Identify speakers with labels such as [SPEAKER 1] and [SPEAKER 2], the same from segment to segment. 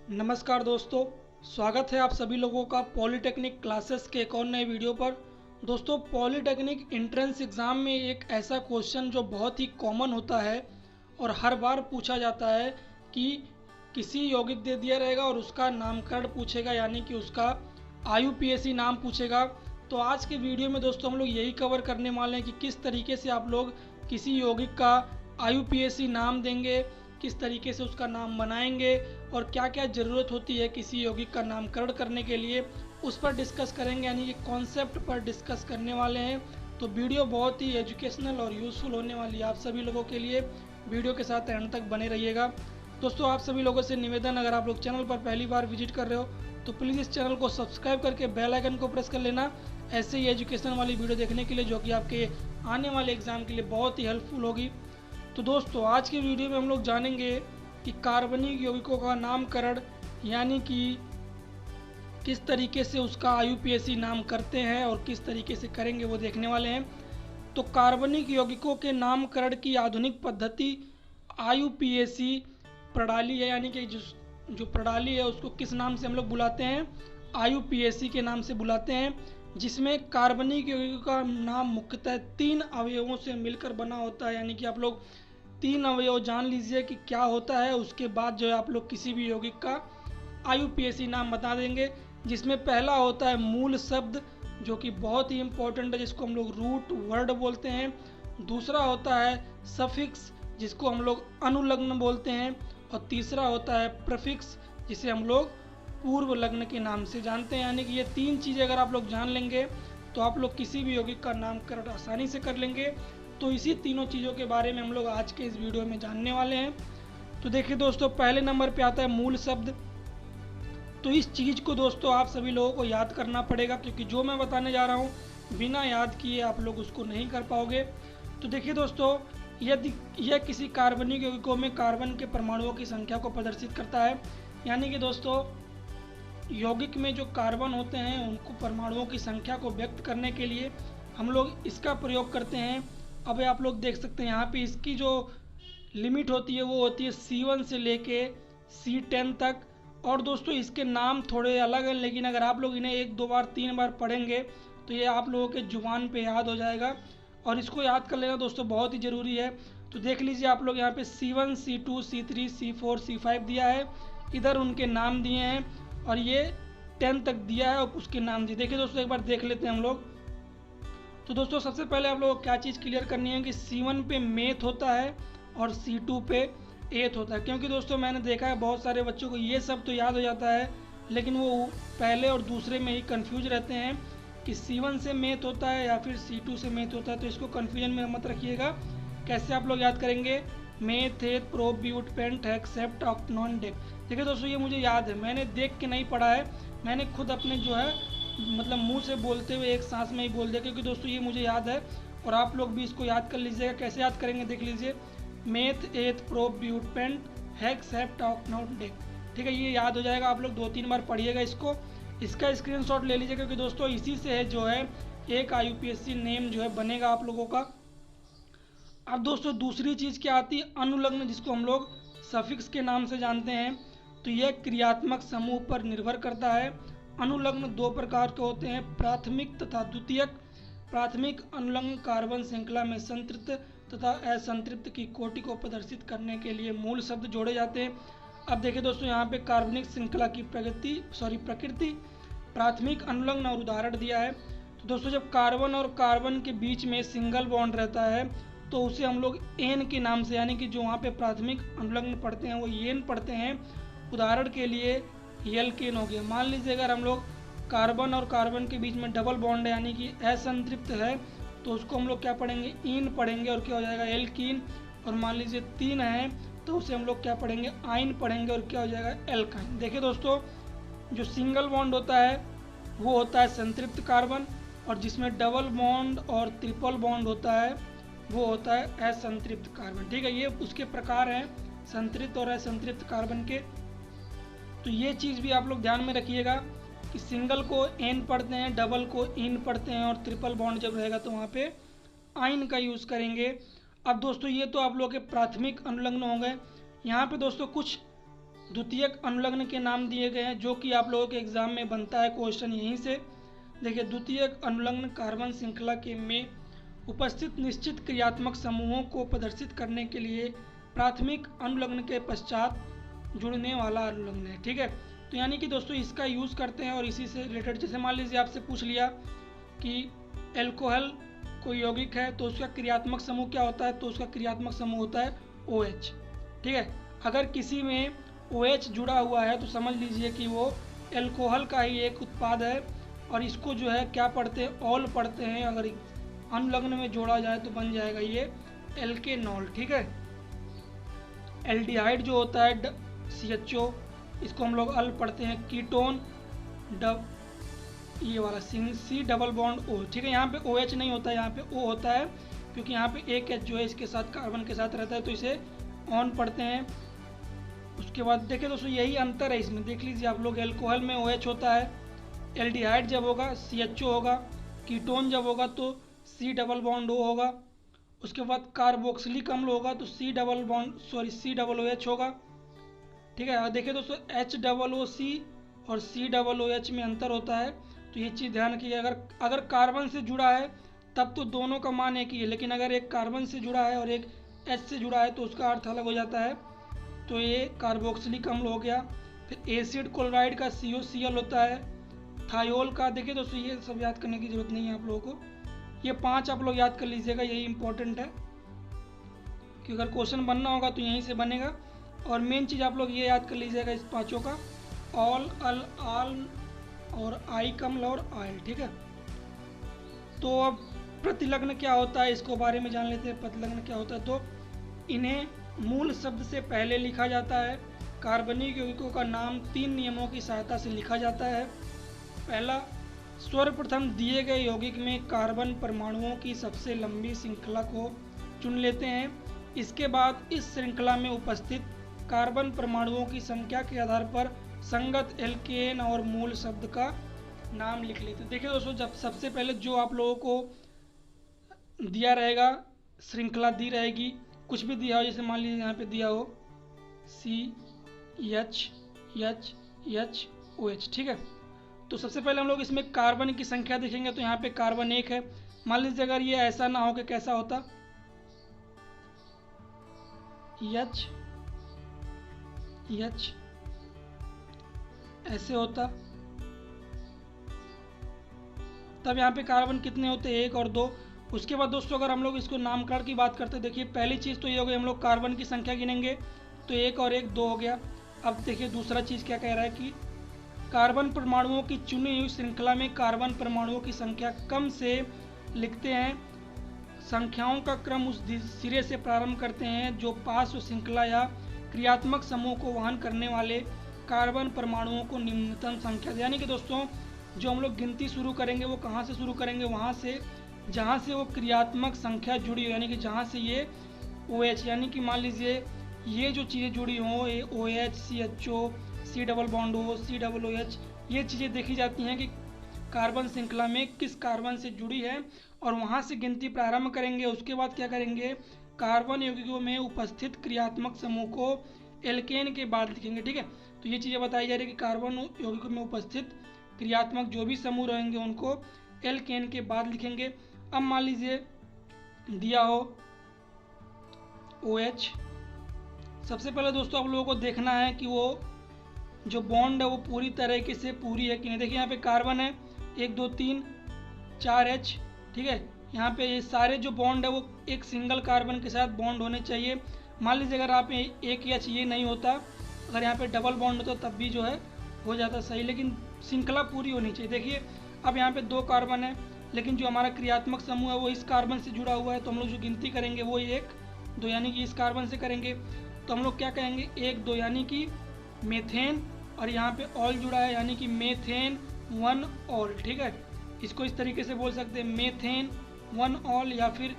[SPEAKER 1] नमस्कार दोस्तों, स्वागत है आप सभी लोगों का पॉलीटेक्निक क्लासेस के एक और नए वीडियो पर। दोस्तों, पॉलीटेक्निक एंट्रेंस एग्ज़ाम में एक ऐसा क्वेश्चन जो बहुत ही कॉमन होता है और हर बार पूछा जाता है कि किसी यौगिक दे दिया रहेगा और उसका नामकरण पूछेगा, यानी कि उसका आईयूपीएसी नाम पूछेगा। तो आज के वीडियो में दोस्तों हम लोग यही कवर करने वाले हैं कि किस तरीके से आप लोग किसी यौगिक का आईयूपीएसी नाम देंगे, किस तरीके से उसका नाम बनाएंगे और क्या क्या ज़रूरत होती है किसी यौगिक का नामकरण करने के लिए, उस पर डिस्कस करेंगे, यानी कि कॉन्सेप्ट पर डिस्कस करने वाले हैं। तो वीडियो बहुत ही एजुकेशनल और यूज़फुल होने वाली है आप सभी लोगों के लिए। वीडियो के साथ एंड तक बने रहिएगा। दोस्तों, आप सभी लोगों से निवेदन, अगर आप लोग चैनल पर पहली बार विजिट कर रहे हो तो प्लीज़ इस चैनल को सब्सक्राइब करके बेल आइकन को प्रेस कर लेना, ऐसे ही एजुकेशन वाली वीडियो देखने के लिए, जो कि आपके आने वाले एग्ज़ाम के लिए बहुत ही हेल्पफुल होगी। तो दोस्तों, आज की वीडियो में हम लोग जानेंगे कि कार्बनिक यौगिकों का नामकरण, यानी कि किस तरीके से उसका आईयूपीएसी नाम करते हैं और किस तरीके से करेंगे, वो देखने वाले हैं। तो कार्बनिक यौगिकों के नामकरण की आधुनिक पद्धति आईयूपीएसी प्रणाली है, यानी कि जो प्रणाली है उसको किस नाम से हम लोग बुलाते हैं, आईयूपीएसी के नाम से बुलाते हैं, जिसमें कार्बनिक यौगिकों का नाम मुख्यतः 3 अवयवों से मिलकर बना होता है। यानी कि आप लोग 3 अवयव जान लीजिए कि क्या होता है, उसके बाद जो है आप लोग किसी भी यौगिक का आईयूपीएसी नाम बता देंगे। जिसमें पहला होता है मूल शब्द, जो कि बहुत ही इम्पोर्टेंट है, जिसको हम लोग रूट वर्ड बोलते हैं। दूसरा होता है सफिक्स, जिसको हम लोग अनुलग्न बोलते हैं। और तीसरा होता है प्रीफिक्स, जिसे हम लोग पूर्व लग्न के नाम से जानते हैं। यानी कि ये 3 चीज़ें अगर आप लोग जान लेंगे तो आप लोग किसी भी यौगिक का नामकरण आसानी से कर लेंगे। तो इसी तीनों चीज़ों के बारे में हम लोग आज के इस वीडियो में जानने वाले हैं। तो देखिए दोस्तों, पहले नंबर पे आता है मूल शब्द। तो इस चीज़ को दोस्तों आप सभी लोगों को याद करना पड़ेगा, क्योंकि जो मैं बताने जा रहा हूँ बिना याद किए आप लोग उसको नहीं कर पाओगे। तो देखिए दोस्तों, यदि यह किसी कार्बनिक यौगिकों में कार्बन के परमाणुओं की संख्या को प्रदर्शित करता है। यानी कि दोस्तों, यौगिक में जो कार्बन होते हैं उनको परमाणुओं की संख्या को व्यक्त करने के लिए हम लोग इसका प्रयोग करते हैं। अब आप लोग देख सकते हैं यहाँ पे इसकी जो लिमिट होती है वो होती है C1 से लेके C10 तक। और दोस्तों, इसके नाम थोड़े अलग हैं, लेकिन अगर आप लोग इन्हें 1 2 बार 3 बार पढ़ेंगे तो ये आप लोगों के जुबान पे याद हो जाएगा। और इसको याद कर लेना दोस्तों बहुत ही ज़रूरी है। तो देख लीजिए, आप लोग यहाँ पे C1 C2 C3 C4 C5 दिया है, इधर उनके नाम दिए हैं, और ये 10 तक दिया है और उसके नाम दिए। देखिए दोस्तों, एक बार देख लेते हैं हम लोग। तो दोस्तों, सबसे पहले आप लोगों को क्या चीज़ क्लियर करनी है कि C1 पे मेथ होता है और C2 पे एथ होता है। क्योंकि दोस्तों मैंने देखा है बहुत सारे बच्चों को ये सब तो याद हो जाता है, लेकिन वो पहले और दूसरे में ही कंफ्यूज रहते हैं कि C1 से मेथ होता है या फिर C2 से मेथ होता है। तो इसको कन्फ्यूजन में मत रखिएगा। कैसे आप लोग याद करेंगे, meth, eth, prop, but, paint, हेक्सेप्ट, ऑक्टेनॉन, deck. देखिए दोस्तों, ये मुझे याद है, मैंने देख के नहीं पढ़ा है, मैंने खुद अपने जो है मतलब मुंह से बोलते हुए एक सांस में ही बोल दिया, क्योंकि दोस्तों ये मुझे याद है। और आप लोग भी इसको याद कर लीजिएगा। कैसे याद करेंगे देख लीजिए, meth, eth, prop, but, pent, hex, hept, octanone, dec. ठीक है, ये याद हो जाएगा। आप लोग 2 3 बार पढ़िएगा इसको। इसका स्क्रीनशॉट ले लीजिए, क्योंकि दोस्तों इसी से है जो है एक आईयूपीएसी नेम जो है बनेगा आप लोगों का। अब दोस्तों दूसरी चीज़ क्या आती है, अनुलग्न, जिसको हम लोग सफिक्स के नाम से जानते हैं। तो यह क्रियात्मक समूह पर निर्भर करता है। अनुलग्न 2 प्रकार के होते हैं, प्राथमिक तथा द्वितीयक। प्राथमिक अनुलग्न कार्बन श्रृंखला में संतृप्त तथा असंतृप्त की कोटि को प्रदर्शित करने के लिए मूल शब्द जोड़े जाते हैं। अब देखिए दोस्तों, यहाँ पे कार्बनिक श्रृंखला की प्रकृति, प्राथमिक अनुलग्न और उदाहरण दिया है। तो दोस्तों, जब कार्बन और कार्बन के बीच में सिंगल बॉन्ड रहता है तो उसे हम लोग एन के नाम से, यानी कि जो वहाँ पे प्राथमिक अनुलग्न पढ़ते हैं वो एन पढ़ते हैं। उदाहरण के लिए एल्केन हो गया। मान लीजिए अगर हम लोग कार्बन और कार्बन के बीच में डबल बॉन्ड है, यानी कि असंतृप्त है, तो उसको हम लोग क्या पढ़ेंगे, इन पढ़ेंगे, और क्या हो जाएगा, एल्कीन। और मान लीजिए 3 है तो उसे हम लोग क्या पढ़ेंगे, आइन पढ़ेंगे, और क्या हो जाएगा, एल्काइन। देखिए दोस्तों, जो सिंगल बॉन्ड होता है वो होता है संतृप्त कार्बन, और जिसमें डबल बॉन्ड और ट्रिपल बॉन्ड होता है वो होता है असंतृप्त कार्बन। ठीक है, ये उसके प्रकार हैं, संतृप्त और असंतृप्त कार्बन के। तो ये चीज़ भी आप लोग ध्यान में रखिएगा कि सिंगल को एन पढ़ते हैं, डबल को इन पढ़ते हैं, और ट्रिपल बॉन्ड जब रहेगा तो वहाँ पे आइन का यूज़ करेंगे। अब दोस्तों, ये तो आप लोग के प्राथमिक अनुलग्न हो गए। यहाँ पे दोस्तों कुछ द्वितीयक अनुलग्न के नाम दिए गए हैं, जो कि आप लोगों के एग्जाम में बनता है क्वेश्चन यहीं से। देखिए, द्वितीयक अनुलग्न कार्बन श्रृंखला के में उपस्थित निश्चित क्रियात्मक समूहों को प्रदर्शित करने के लिए प्राथमिक अनुलग्न के पश्चात जुड़ने वाला अनुलग्न है। ठीक है, तो यानी कि दोस्तों इसका यूज़ करते हैं और इसी से रिलेटेड, जैसे मान लीजिए आपसे पूछ लिया कि एल्कोहल कोई यौगिक है तो उसका क्रियात्मक समूह क्या होता है, तो उसका क्रियात्मक समूह होता है OH। ठीक है, अगर किसी में OH जुड़ा हुआ है तो समझ लीजिए कि वो एल्कोहल का ही एक उत्पाद है, और इसको जो है क्या पढ़ते हैं, ऑल पढ़ते हैं। अगर अनुलग्न में जोड़ा जाए तो बन जाएगा ये एल्केनॉल। ठीक है, एल्डिहाइड जो होता है CHO, इसको हम लोग अल पढ़ते हैं। कीटोन ये वाला C डबल बॉन्ड O। ठीक है, यहाँ पे OH नहीं होता है, यहाँ पे O होता है, क्योंकि यहाँ पे एक H जो है इसके साथ कार्बन के साथ रहता है, तो इसे ऑन पढ़ते हैं। उसके बाद देखिए दोस्तों, यही अंतर है इसमें, देख लीजिए आप लोग, एल्कोहल में OH होता है, एल्डिहाइड जब होगा CHO होगा, कीटोन जब होगा तो C डबल बॉन्ड O होगा। उसके बाद कार्बोक्सिलिक अम्ल होगा तो C डबल OH होगा। ठीक है, देखिए दोस्तों, HOOC और COOH में अंतर होता है, तो ये चीज़ ध्यान रखिए। अगर कार्बन से जुड़ा है तब तो दोनों का मान एक ही है, लेकिन अगर एक कार्बन से जुड़ा है और एक H से जुड़ा है तो उसका अर्थ अलग हो जाता है। तो ये कार्बोक्सिलिक अम्ल हो गया। फिर एसिड क्लोराइड का COCl होता है। थायोल का, देखिए दोस्तों ये सब याद करने की जरूरत नहीं है आप लोगों को, ये 5 आप लोग याद कर लीजिएगा, यही इंपॉर्टेंट है, कि अगर क्वेश्चन बनना होगा तो यहीं से बनेगा। और मेन चीज़ आप लोग ये याद कर लीजिएगा इस पाँचों का, ऑल, अल, आल और आई कम्ल और आयल। ठीक है, तो अब प्रतिलग्न क्या होता है इसको बारे में जान लेते हैं। प्रतिलग्न क्या होता है, तो इन्हें मूल शब्द से पहले लिखा जाता है। कार्बनिक यौगिकों का नाम 3 नियमों की सहायता से लिखा जाता है। पहला, सर्वप्रथम दिए गए यौगिक में कार्बन परमाणुओं की सबसे लंबी श्रृंखला को चुन लेते हैं। इसके बाद इस श्रृंखला में उपस्थित कार्बन परमाणुओं की संख्या के आधार पर संगत एल्केन और मूल शब्द का नाम लिख लेते हैं। देखिए दोस्तों, जब सबसे पहले जो आप लोगों को दिया रहेगा, श्रृंखला दी रहेगी, कुछ भी दिया हो, जैसे मान लीजिए यहाँ पे दिया हो CHOH। ठीक है, तो सबसे पहले हम लोग इसमें कार्बन की संख्या देखेंगे, तो यहाँ पे कार्बन 1 है। मान लीजिए अगर ये ऐसा ना हो कि कैसा होता, H ऐसे होता, तब यहाँ पे कार्बन कितने होते, 1 और 2। उसके बाद दोस्तों अगर हम लोग इसको नामकरण की बात करते हैं, देखिए पहली चीज़ तो ये हो गई, हम लोग कार्बन की संख्या गिनेंगे तो 1 और 1 2 हो गया। अब देखिए दूसरा चीज़ क्या कह रहा है कि कार्बन परमाणुओं की चुनी हुई श्रृंखला में कार्बन परमाणुओं की संख्या कम से लिखते हैं। संख्याओं का क्रम उस सिरे से प्रारंभ करते हैं जो पार्श्व श्रृंखला या क्रियात्मक समूह को वहन करने वाले कार्बन परमाणुओं को निम्नतम संख्या, यानी कि दोस्तों जो हम लोग गिनती शुरू करेंगे वो कहाँ से शुरू करेंगे, वहाँ से जहाँ से वो क्रियात्मक संख्या जुड़ी हो, यानी कि जहाँ से ये OH, यानी कि मान लीजिए ये जो चीज़ें जुड़ी हों, OH, CHO, C double bond O, C double OH, ये चीज़ें देखी जाती हैं कि कार्बन श्रृंखला में किस कार्बन से जुड़ी है, और वहाँ से गिनती प्रारंभ करेंगे। उसके बाद क्या करेंगे, कार्बन यौगिकों में उपस्थित क्रियात्मक समूह को एल्केन के बाद लिखेंगे। ठीक है, तो ये चीज़ें बताई जा रही है कि कार्बन यौगिकों में उपस्थित क्रियात्मक जो भी समूह रहेंगे उनको एल्केन के बाद लिखेंगे। अब मान लीजिए दिया हो OH, सबसे पहले दोस्तों आप लोगों को देखना है कि वो जो बॉन्ड है वो पूरी तरीके से पूरी है कि नहीं। देखिए यहाँ पे कार्बन है 1 2 3 4 H। ठीक है, यहाँ पे ये सारे जो बॉन्ड है वो एक सिंगल कार्बन के साथ बॉन्ड होने चाहिए। मान लीजिए अगर आप एक H ये नहीं होता, अगर यहाँ पे डबल बॉन्ड होता तब भी जो है हो जाता सही, लेकिन श्रृंखला पूरी होनी चाहिए। देखिए अब यहाँ पे 2 कार्बन है, लेकिन जो हमारा क्रियात्मक समूह है वो इस कार्बन से जुड़ा हुआ है, तो हम लोग जो गिनती करेंगे वो 1 2 यानी कि इस कार्बन से करेंगे। तो हम लोग क्या कहेंगे 1 2 यानी कि मेथेन, और यहाँ पे ऑल जुड़ा है यानी कि मेथेन 1 ऑल। ठीक है, इसको इस तरीके से बोल सकते हैं मेथेन 1 ऑल, या फिर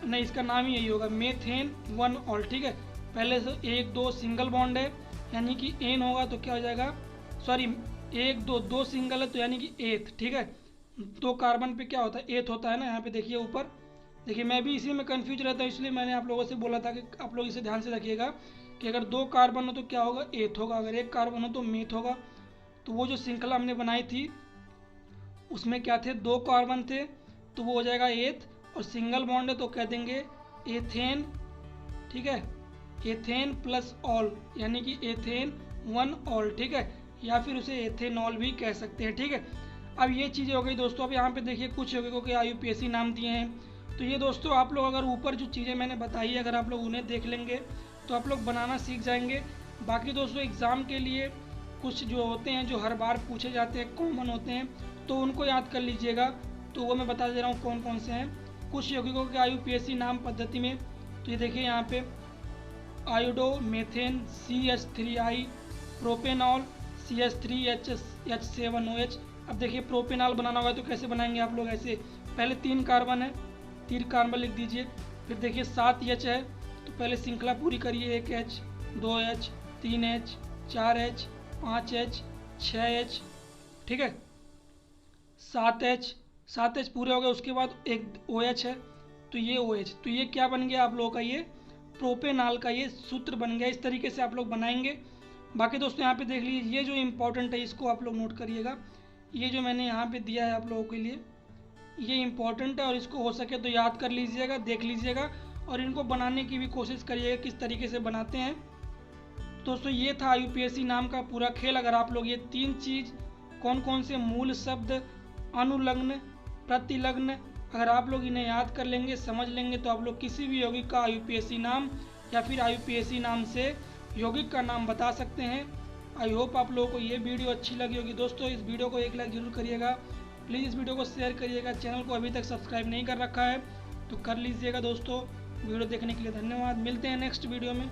[SPEAKER 1] नहीं इसका नाम ही यही होगा मेथेन 1 ऑल। ठीक है, पहले से 1 2 सिंगल बॉन्ड है यानी कि एन होगा तो क्या हो जाएगा, सॉरी 1 2 2 सिंगल है तो यानी कि एथ। ठीक है, 2 कार्बन पे क्या होता है एथ होता है ना, यहाँ पे देखिए ऊपर। देखिए मैं भी इसी में कंफ्यूज रहता हूँ, इसलिए मैंने आप लोगों से बोला था कि आप लोग इसे ध्यान से रखिएगा कि अगर 2 कार्बन हो तो क्या होगा, एथ होगा, अगर 1 कार्बन हो तो मेथ होगा। तो वो जो श्रृंखला हमने बनाई थी उसमें क्या थे, 2 कार्बन थे, तो वो हो जाएगा एथ, और सिंगल बॉन्ड है तो कह देंगे एथेन, ठीक है, एथेन प्लस ऑल, यानी कि एथेन 1 ऑल, ठीक है, या फिर उसे एथेनॉल भी कह सकते हैं, ठीक है। अब ये चीज़ें हो गई दोस्तों। अब यहाँ पे देखिए कुछ यौगिकों के IUPAC नाम दिए हैं। तो ये दोस्तों आप लोग अगर ऊपर जो चीज़ें मैंने बताई अगर आप लोग उन्हें देख लेंगे तो आप लोग बनाना सीख जाएंगे। बाकी दोस्तों एग्ज़ाम के लिए कुछ जो होते हैं जो हर बार पूछे जाते हैं, कॉमन होते हैं, तो उनको याद कर लीजिएगा। तो वो मैं बता दे रहा हूँ कौन कौन से हैं कुछ यौगिकों के IUPAC नाम पद्धति में। तो ये देखिए यहाँ पे iodo methane CH3I, propanol CH3H7OH। अब देखिए प्रोपेनॉल बनाना होगा तो कैसे बनाएंगे आप लोग, ऐसे पहले 3 कार्बन है, 3 कार्बन लिख दीजिए, फिर देखिए 7 H है, तो पहले श्रृंखला पूरी करिए, 1 H 2 H 3 H 4 H 5 H 6 H, ठीक है, 7 H पूरे हो गए। उसके बाद एक OH है, तो ये OH, तो ये क्या बन गया आप लोगों का, ये प्रोपेनॉल का ये सूत्र बन गया। इस तरीके से आप लोग बनाएंगे। बाकी दोस्तों यहाँ पे देख लीजिए, ये जो इम्पोर्टेंट है इसको आप लोग नोट करिएगा। ये जो मैंने यहाँ पे दिया है आप लोगों के लिए ये इम्पोर्टेंट है, और इसको हो सके तो याद कर लीजिएगा, देख लीजिएगा, और इनको बनाने की भी कोशिश करिएगा किस तरीके से बनाते हैं। दोस्तों ये था IUPAC नाम का पूरा खेल। अगर आप लोग ये 3 चीज़ कौन कौन से मूल शब्द, अनुलग्न, प्रतिलग्न, अगर आप लोग इन्हें याद कर लेंगे, समझ लेंगे, तो आप लोग किसी भी यौगिक का IUPAC नाम या फिर IUPAC नाम से यौगिक का नाम बता सकते हैं। आई होप आप लोगों को ये वीडियो अच्छी लगी होगी। दोस्तों इस वीडियो को 1 लाइक जरूर करिएगा, प्लीज़ इस वीडियो को शेयर करिएगा। चैनल को अभी तक सब्सक्राइब नहीं कर रखा है तो कर लीजिएगा। दोस्तों वीडियो देखने के लिए धन्यवाद, मिलते हैं नेक्स्ट वीडियो में।